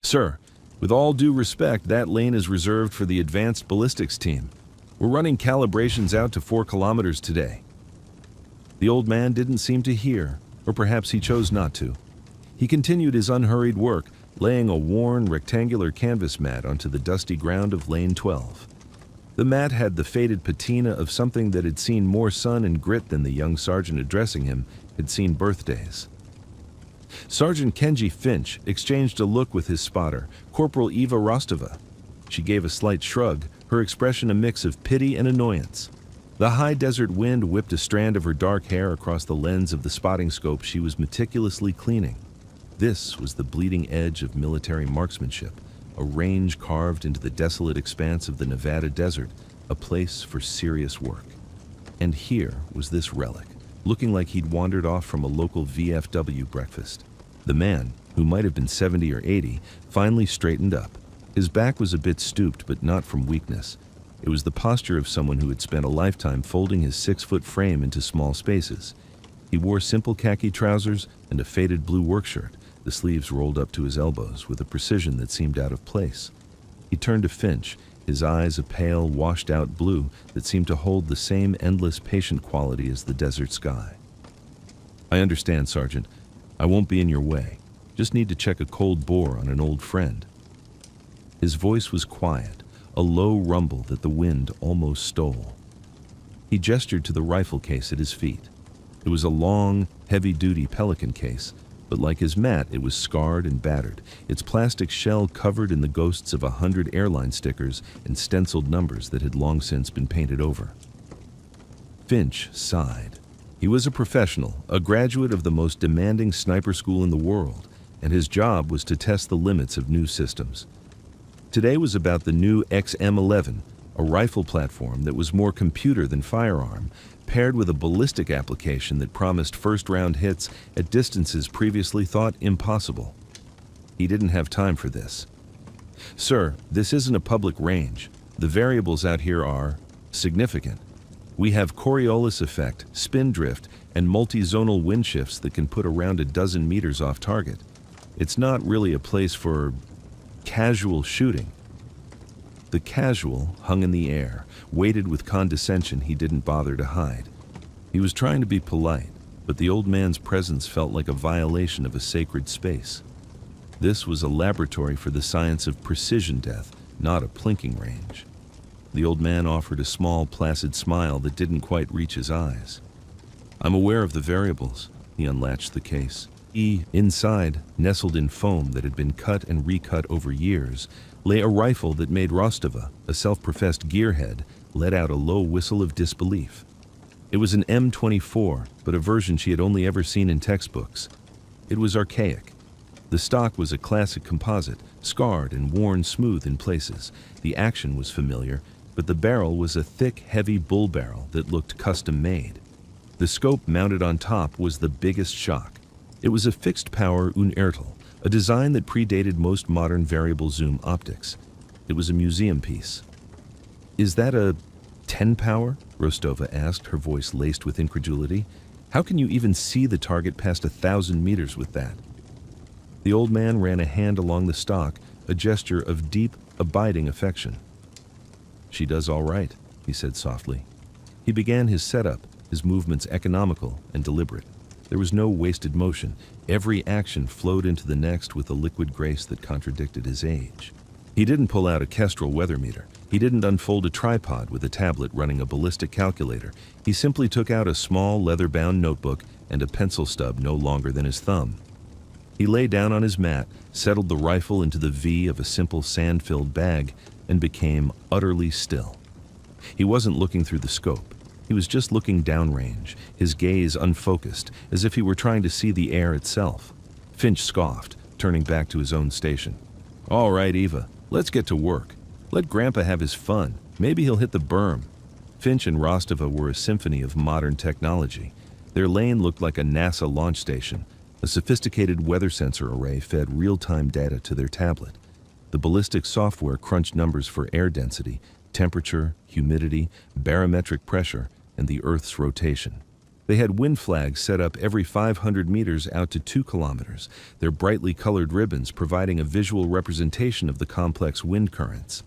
Sir, with all due respect, that lane is reserved for the advanced ballistics team. We're running calibrations out to 4 kilometers today. The old man didn't seem to hear, or perhaps he chose not to. He continued his unhurried work, laying a worn, rectangular canvas mat onto the dusty ground of Lane 12. The mat had the faded patina of something that had seen more sun and grit than the young sergeant addressing him had seen birthdays. Sergeant Kenji Finch exchanged a look with his spotter, Corporal Eva Rostova. She gave a slight shrug, her expression a mix of pity and annoyance. The high desert wind whipped a strand of her dark hair across the lens of the spotting scope she was meticulously cleaning. This was the bleeding edge of military marksmanship, a range carved into the desolate expanse of the Nevada desert, a place for serious work. And here was this relic, looking like he'd wandered off from a local VFW breakfast. The man, who might have been 70 or 80, finally straightened up. His back was a bit stooped, but not from weakness. It was the posture of someone who had spent a lifetime folding his 6-foot frame into small spaces. He wore simple khaki trousers and a faded blue work shirt, the sleeves rolled up to his elbows with a precision that seemed out of place. He turned to Finch, his eyes a pale, washed-out blue that seemed to hold the same endless, patient quality as the desert sky. "I understand, Sergeant. I won't be in your way. Just need to check a cold bore on an old friend." His voice was quiet, a low rumble that the wind almost stole. He gestured to the rifle case at his feet. It was a long, heavy-duty Pelican case, but like his mat, it was scarred and battered, its plastic shell covered in the ghosts of 100 airline stickers and stenciled numbers that had long since been painted over. Finch sighed. He was a professional, a graduate of the most demanding sniper school in the world, and his job was to test the limits of new systems. Today was about the new XM-11, a rifle platform that was more computer than firearm, paired with a ballistic application that promised first-round hits at distances previously thought impossible. He didn't have time for this. "Sir, this isn't a public range. The variables out here are significant. We have Coriolis effect, spin drift, and multi-zonal wind shifts that can put around a dozen meters off target. It's not really a place for casual shooting." The casual hung in the air, weighted with condescension he didn't bother to hide. He was trying to be polite, but the old man's presence felt like a violation of a sacred space. This was a laboratory for the science of precision death, not a plinking range. The old man offered a small, placid smile that didn't quite reach his eyes. "I'm aware of the variables." He unlatched the case. Inside, nestled in foam that had been cut and recut over years, lay a rifle that made Rostova, a self-professed gearhead, let out a low whistle of disbelief. It was an M24, but a version she had only ever seen in textbooks. It was archaic. The stock was a classic composite, scarred and worn smooth in places. The action was familiar, but the barrel was a thick, heavy bull barrel that looked custom-made. The scope mounted on top was the biggest shock. It was a fixed-power Unertl, a design that predated most modern variable zoom optics. It was a museum piece. "Is that a 10-power?" Rostova asked, her voice laced with incredulity. "How can you even see the target past 1,000 meters with that?" The old man ran a hand along the stock, a gesture of deep, abiding affection. "She does all right," he said softly. He began his setup, his movements economical and deliberate. There was no wasted motion. Every action flowed into the next with a liquid grace that contradicted his age. He didn't pull out a Kestrel weather meter. He didn't unfold a tripod with a tablet running a ballistic calculator. He simply took out a small leather-bound notebook and a pencil stub no longer than his thumb. He lay down on his mat, settled the rifle into the V of a simple sand-filled bag, and became utterly still. He wasn't looking through the scope. He was just looking downrange, his gaze unfocused, as if he were trying to see the air itself. Finch scoffed, turning back to his own station. "All right, Eva, let's get to work. Let Grandpa have his fun. Maybe he'll hit the berm." Finch and Rostova were a symphony of modern technology. Their lane looked like a NASA launch station. A sophisticated weather sensor array fed real-time data to their tablet. The ballistic software crunched numbers for air density, temperature, humidity, barometric pressure, and the Earth's rotation. They had wind flags set up every 500 meters out to 2 kilometers, their brightly colored ribbons providing a visual representation of the complex wind currents.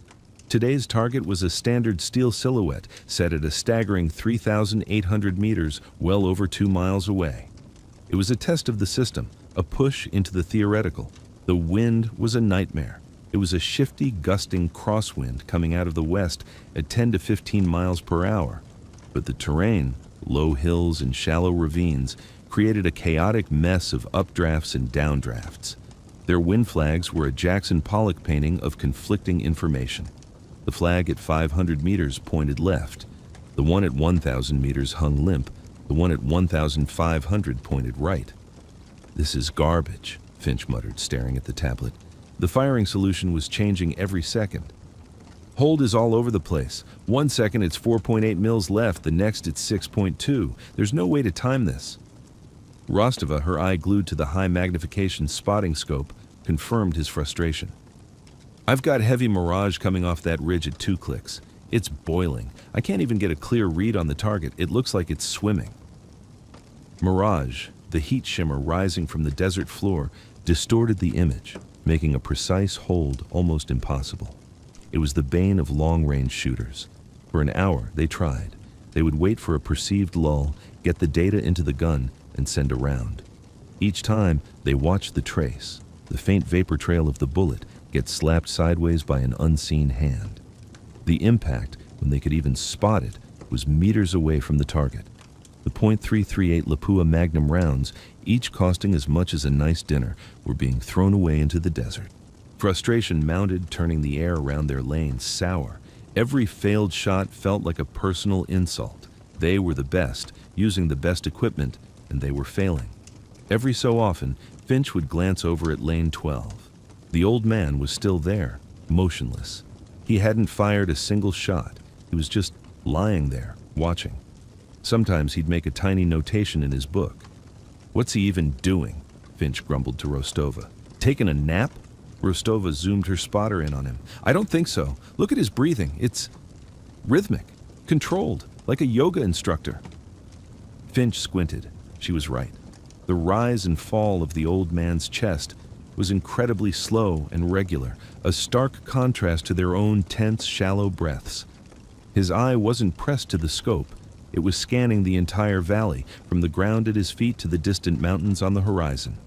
Today's target was a standard steel silhouette set at a staggering 3,800 meters, well over 2 miles away. It was a test of the system, a push into the theoretical. The wind was a nightmare. It was a shifty, gusting crosswind coming out of the west at 10 to 15 miles per hour. But the terrain, low hills and shallow ravines, created a chaotic mess of updrafts and downdrafts. Their wind flags were a Jackson Pollock painting of conflicting information. The flag at 500 meters pointed left. The one at 1,000 meters hung limp. The one at 1,500 pointed right. "This is garbage," Finch muttered, staring at the tablet. The firing solution was changing every second. "Hold is all over the place. 1 second it's 4.8 mils left, the next it's 6.2. There's no way to time this." Rostova, her eye glued to the high magnification spotting scope, confirmed his frustration. "I've got heavy mirage coming off that ridge at 2 clicks. It's boiling. I can't even get a clear read on the target. It looks like it's swimming." Mirage, the heat shimmer rising from the desert floor, distorted the image, making a precise hold almost impossible. It was the bane of long-range shooters. For an hour, they tried. They would wait for a perceived lull, get the data into the gun, and send a round. Each time, they watched the trace, the faint vapor trail of the bullet, get slapped sideways by an unseen hand. The impact, when they could even spot it, was meters away from the target. The .338 Lapua Magnum rounds, each costing as much as a nice dinner, were being thrown away into the desert. Frustration mounted, turning the air around their lane sour. Every failed shot felt like a personal insult. They were the best, using the best equipment, and they were failing. Every so often, Finch would glance over at lane 12. The old man was still there, motionless. He hadn't fired a single shot. He was just lying there, watching. Sometimes he'd make a tiny notation in his book. "What's he even doing?" Finch grumbled to Rostova. "Taking a nap?" Rostova zoomed her spotter in on him. "I don't think so. Look at his breathing. It's rhythmic, controlled, like a yoga instructor." Finch squinted. She was right. The rise and fall of the old man's chest was incredibly slow and regular, a stark contrast to their own tense, shallow breaths. His eye wasn't pressed to the scope. It was scanning the entire valley, from the ground at his feet to the distant mountains on the horizon.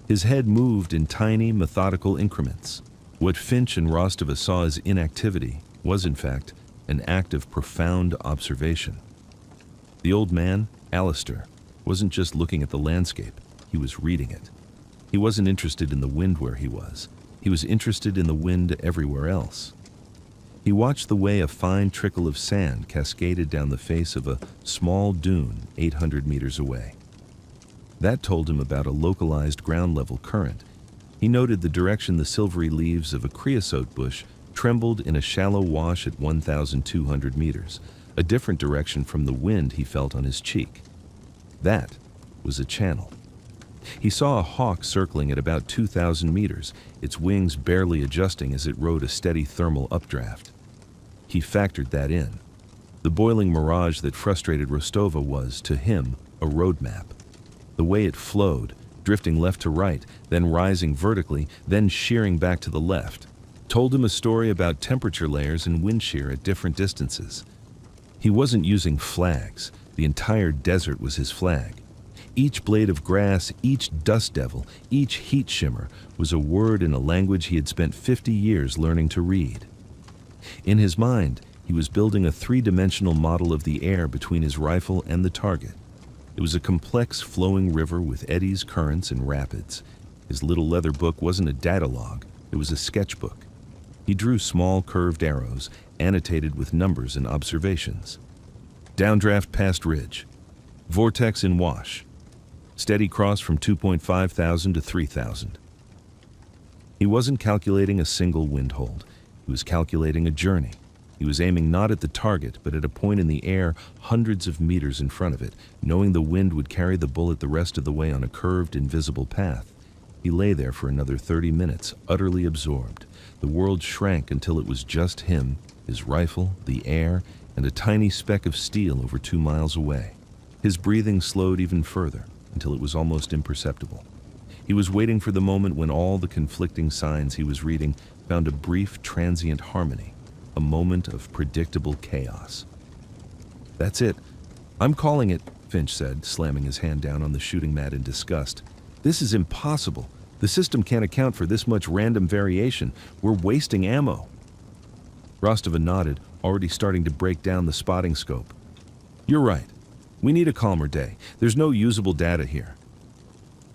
His head moved in tiny, methodical increments. What Finch and Rostova saw as inactivity was, in fact, an act of profound observation. The old man, Alistair, wasn't just looking at the landscape, he was reading it. He wasn't interested in the wind where he was. He was interested in the wind everywhere else. He watched the way a fine trickle of sand cascaded down the face of a small dune 800 meters away. That told him about a localized ground-level current. He noted the direction the silvery leaves of a creosote bush trembled in a shallow wash at 1,200 meters, a different direction from the wind he felt on his cheek. That was a channel. He saw a hawk circling at about 2,000 meters, its wings barely adjusting as it rode a steady thermal updraft. He factored that in. The boiling mirage that frustrated Rostova was, to him, a roadmap. The way it flowed, drifting left to right, then rising vertically, then shearing back to the left, told him a story about temperature layers and wind shear at different distances. He wasn't using flags. The entire desert was his flag. Each blade of grass, each dust devil, each heat shimmer was a word in a language he had spent 50 years learning to read. In his mind, he was building a three-dimensional model of the air between his rifle and the target. It was a complex flowing river with eddies, currents, and rapids. His little leather book wasn't a data log, it was a sketchbook. He drew small curved arrows, annotated with numbers and observations. Downdraft past ridge. Vortex in wash. Steady cross from 2.5 thousand to 3,000. He wasn't calculating a single wind hold. He was calculating a journey. He was aiming not at the target, but at a point in the air hundreds of meters in front of it, knowing the wind would carry the bullet the rest of the way on a curved, invisible path. He lay there for another 30 minutes, utterly absorbed. The world shrank until it was just him, his rifle, the air, and a tiny speck of steel over 2 miles away. His breathing slowed even further, until it was almost imperceptible. He was waiting for the moment when all the conflicting signs he was reading found a brief, transient harmony, a moment of predictable chaos. "That's it. I'm calling it," Finch said, slamming his hand down on the shooting mat in disgust. "This is impossible. The system can't account for this much random variation. We're wasting ammo." Rostova nodded, already starting to break down the spotting scope. "You're right. We need a calmer day. There's no usable data here."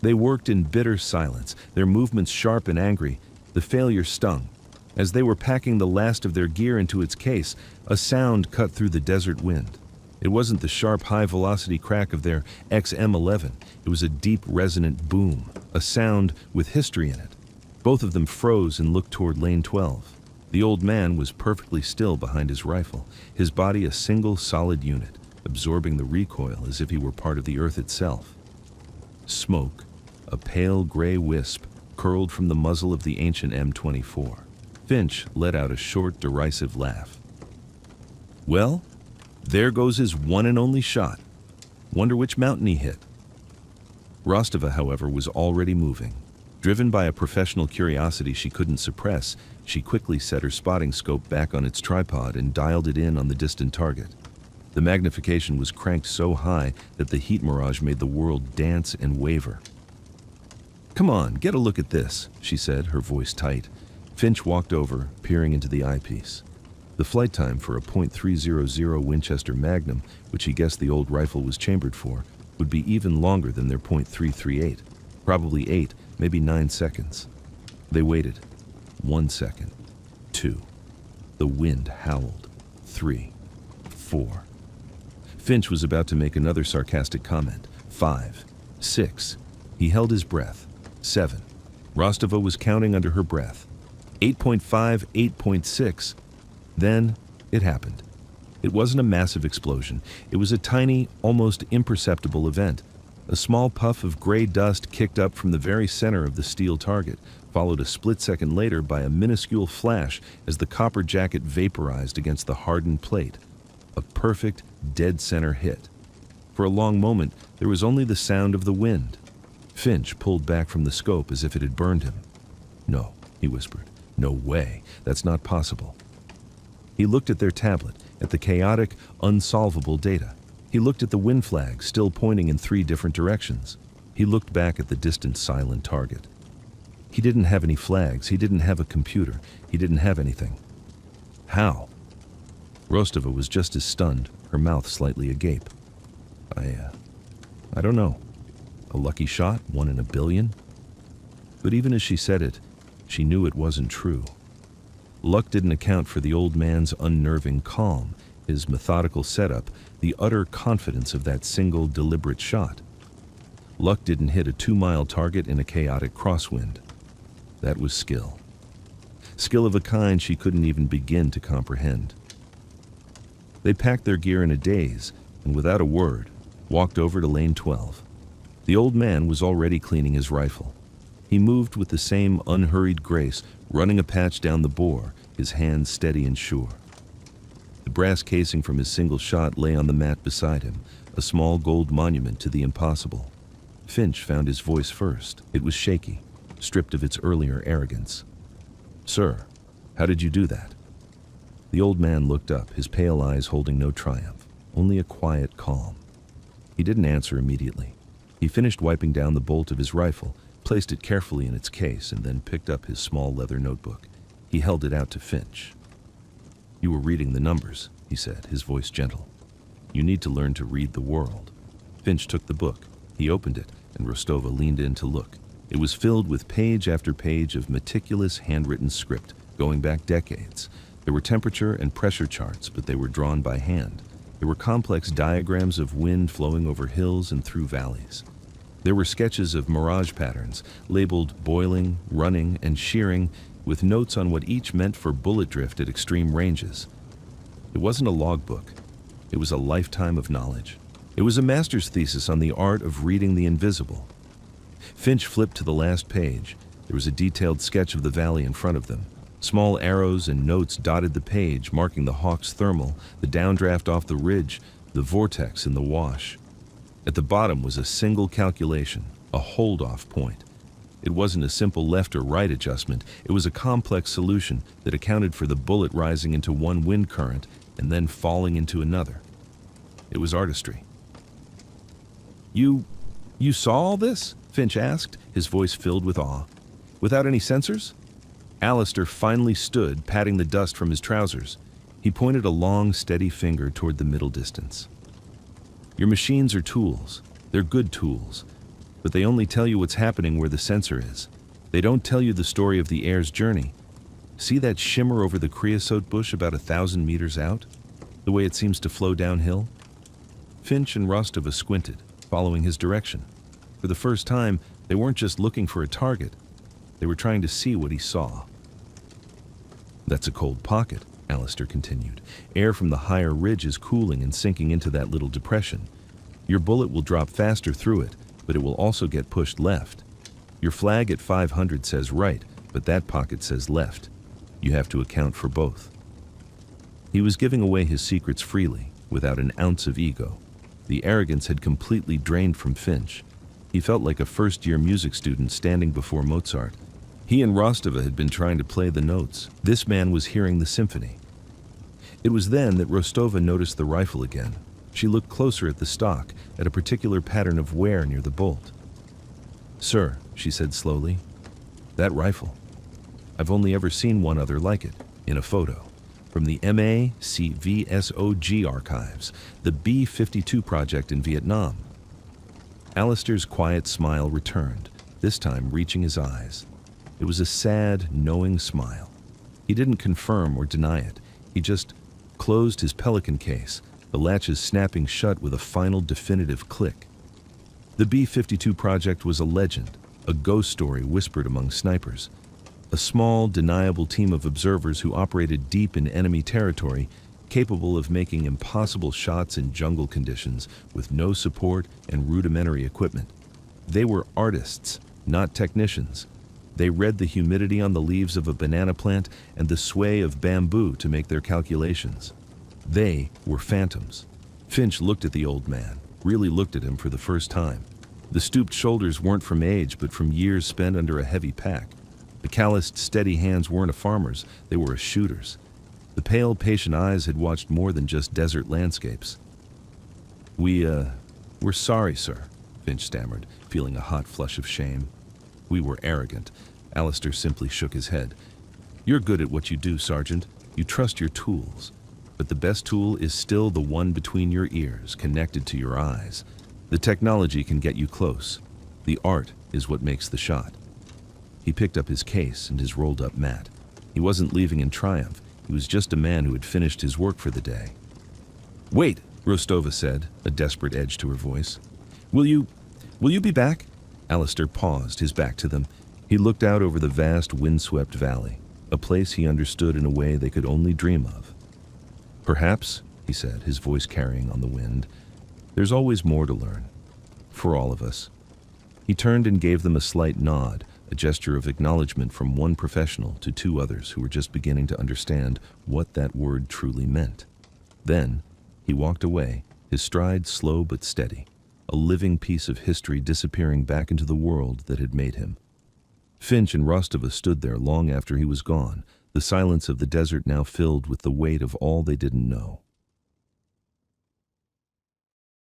They worked in bitter silence, their movements sharp and angry. The failure stung. As they were packing the last of their gear into its case, a sound cut through the desert wind. It wasn't the sharp, high-velocity crack of their XM11. It was a deep, resonant boom, a sound with history in it. Both of them froze and looked toward Lane 12. The old man was perfectly still behind his rifle, his body a single, solid unit, absorbing the recoil as if he were part of the earth itself. Smoke, a pale gray wisp, curled from the muzzle of the ancient M24. Finch let out a short, derisive laugh. "Well, there goes his one and only shot. Wonder which mountain he hit." Rostova, however, was already moving. Driven by a professional curiosity she couldn't suppress, she quickly set her spotting scope back on its tripod and dialed it in on the distant target. The magnification was cranked so high that the heat mirage made the world dance and waver. "Come on, get a look at this," she said, her voice tight. Finch walked over, peering into the eyepiece. The flight time for a .300 Winchester Magnum, which he guessed the old rifle was chambered for, would be even longer than their .338, probably 8, maybe 9 seconds. They waited. 1 second. 2. The wind howled. 3. 4. Finch was about to make another sarcastic comment. 5. 6. He held his breath. 7. Rostova was counting under her breath. 8.5, 8.6. Then it happened. It wasn't a massive explosion. It was a tiny, almost imperceptible event. A small puff of gray dust kicked up from the very center of the steel target, followed a split second later by a minuscule flash as the copper jacket vaporized against the hardened plate. A perfect, dead center hit. For a long moment, there was only the sound of the wind. Finch pulled back from the scope as if it had burned him. "No," he whispered. "No way. That's not possible." He looked at their tablet, at the chaotic, unsolvable data. He looked at the wind flag, still pointing in 3 different directions. He looked back at the distant, silent target. He didn't have any flags. He didn't have a computer. He didn't have anything. How? Rostova was just as stunned, her mouth slightly agape. I don't know. A lucky shot, 1 in a billion? But even as she said it, she knew it wasn't true. Luck didn't account for the old man's unnerving calm, his methodical setup, the utter confidence of that single, deliberate shot. Luck didn't hit a 2-mile target in a chaotic crosswind. That was skill. Skill of a kind she couldn't even begin to comprehend. They packed their gear in a daze, and without a word, walked over to Lane 12. The old man was already cleaning his rifle. He moved with the same unhurried grace, running a patch down the bore, his hands steady and sure. The brass casing from his single shot lay on the mat beside him, a small gold monument to the impossible. Finch found his voice first. It was shaky, stripped of its earlier arrogance. "Sir, how did you do that?" The old man looked up, his pale eyes holding no triumph, only a quiet calm. He didn't answer immediately. He finished wiping down the bolt of his rifle, placed it carefully in its case, and then picked up his small leather notebook. He held it out to Finch. "You were reading the numbers," he said, his voice gentle. "You need to learn to read the world." Finch took the book. He opened it, and Rostova leaned in to look. It was filled with page after page of meticulous handwritten script, going back decades. There were temperature and pressure charts, but they were drawn by hand. There were complex diagrams of wind flowing over hills and through valleys. There were sketches of mirage patterns, labeled boiling, running, and shearing, with notes on what each meant for bullet drift at extreme ranges. It wasn't a logbook. It was a lifetime of knowledge. It was a master's thesis on the art of reading the invisible. Finch flipped to the last page. There was a detailed sketch of the valley in front of them. Small arrows and notes dotted the page, marking the Hawk's thermal, the downdraft off the ridge, the vortex in the wash. At the bottom was a single calculation, a hold-off point. It wasn't a simple left or right adjustment. It was a complex solution that accounted for the bullet rising into one wind current and then falling into another. It was artistry. You saw all this?" Finch asked, his voice filled with awe. "Without any sensors?" Alistair finally stood, patting the dust from his trousers. He pointed a long, steady finger toward the middle distance. "Your machines are tools. They're good tools. But they only tell you what's happening where the sensor is. They don't tell you the story of the air's journey. See that shimmer over the creosote bush about 1,000 meters out? The way it seems to flow downhill?" Finch and Rostova squinted, following his direction. For the first time, they weren't just looking for a target. They were trying to see what he saw. "That's a cold pocket," Alistair continued. "Air from the higher ridge is cooling and sinking into that little depression. Your bullet will drop faster through it, but it will also get pushed left. Your flag at 500 says right, but that pocket says left. You have to account for both." He was giving away his secrets freely, without an ounce of ego. The arrogance had completely drained from Finch. He felt like a first-year music student standing before Mozart. He and Rostova had been trying to play the notes. This man was hearing the symphony. It was then that Rostova noticed the rifle again. She looked closer at the stock, at a particular pattern of wear near the bolt. "Sir," she said slowly, "that rifle. I've only ever seen one other like it, in a photo, from the MACV-SOG archives, the B-52 project in Vietnam." Alistair's quiet smile returned, this time reaching his eyes. It was a sad, knowing smile. He didn't confirm or deny it. He just closed his pelican case, the latches snapping shut with a final definitive click. The B-52 project was a legend, a ghost story whispered among snipers. A small, deniable team of observers who operated deep in enemy territory, capable of making impossible shots in jungle conditions with no support and rudimentary equipment. They were artists, not technicians. They read the humidity on the leaves of a banana plant and the sway of bamboo to make their calculations. They were phantoms. Finch looked at the old man, really looked at him for the first time. The stooped shoulders weren't from age, but from years spent under a heavy pack. The calloused, steady hands weren't a farmer's, they were a shooter's. The pale, patient eyes had watched more than just desert landscapes. We're sorry, sir," Finch stammered, feeling a hot flush of shame. "We were arrogant." Alistair simply shook his head. "You're good at what you do, Sergeant. You trust your tools. But the best tool is still the one between your ears, connected to your eyes. The technology can get you close. The art is what makes the shot." He picked up his case and his rolled-up mat. He wasn't leaving in triumph. He was just a man who had finished his work for the day. "Wait," Rostova said, a desperate edge to her voice. Will you be back?" Alistair paused, his back to them. He looked out over the vast, windswept valley, a place he understood in a way they could only dream of. "Perhaps," he said, his voice carrying on the wind. "There's always more to learn. For all of us." He turned and gave them a slight nod, a gesture of acknowledgement from one professional to two others who were just beginning to understand what that word truly meant. Then he walked away, his stride slow but steady, a living piece of history disappearing back into the world that had made him. Finch and Rostova stood there long after he was gone, the silence of the desert now filled with the weight of all they didn't know.